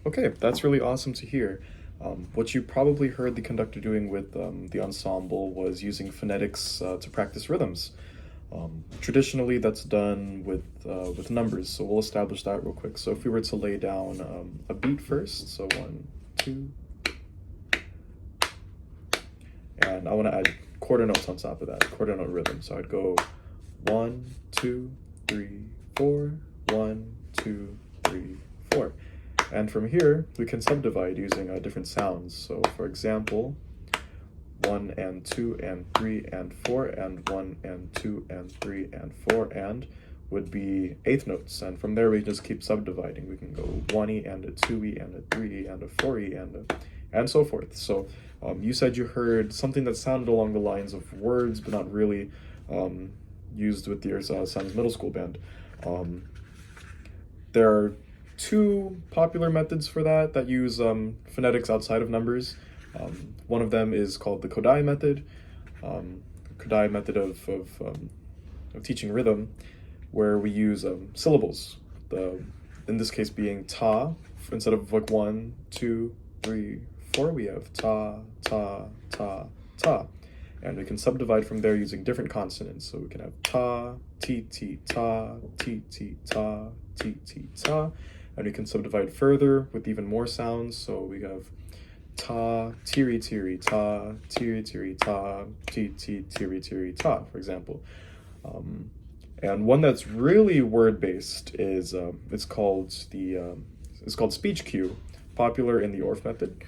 Okay, that's really awesome to hear. What you probably heard the conductor doing with the ensemble was using phonetics to practice rhythms. Traditionally, that's done with numbers, so we'll establish that real quick. So if we were to lay down a beat first, so 1, 2, and I want to add quarter notes on top of that, quarter note rhythm. So I'd go 1, 2, 3, 4, 1, 2, 3, 4. And from here, we can subdivide using different sounds. So for example, 1 and 2 and 3 and 4 and 1 and 2 and 3 and 4 and would be eighth notes. And from there, we just keep subdividing. We can go 1E and a 2E and a 3E and a 4E and so forth. So you said you heard something that sounded along the lines of words, but not really used with your son's middle school band. There are two popular methods for that use phonetics outside of numbers. One of them is called the Kodai method, Kodai method of teaching rhythm, where we use syllables. In this case being ta, instead of like 1, 2, 3, 4, we have ta, ta, ta, ta. And we can subdivide from there using different consonants. So we can have ta, ti, ti, ta, ti, ti, ta, ti, ti, ta. And we can subdivide further with even more sounds. So we have ta, tiri, tiri, ta, tiri, tiri, ta, ti, ti, tiri, tiri, ta, for example. And one that's really word-based is it's called speech cue, popular in the Orff method.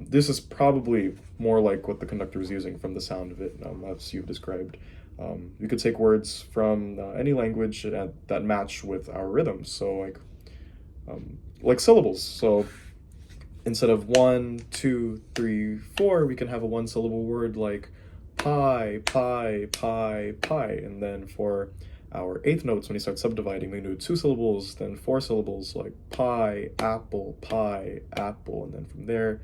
This is probably more like what the conductor is using from the sound of it, as you've described. You could take words from any language that match with our rhythms, so like syllables. So instead of 1, 2, 3, 4, we can have a one-syllable word like pie, pie, pie, pie, and then for our eighth notes, when you start subdividing, we do 2 syllables, then 4 syllables like pie, apple, and then from there,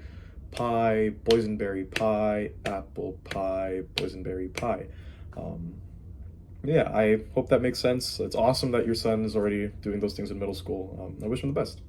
pie, boysenberry, pie, apple, pie, boysenberry, pie. Yeah, I hope that makes sense. It's awesome that your son is already doing those things in middle school. I wish him the best.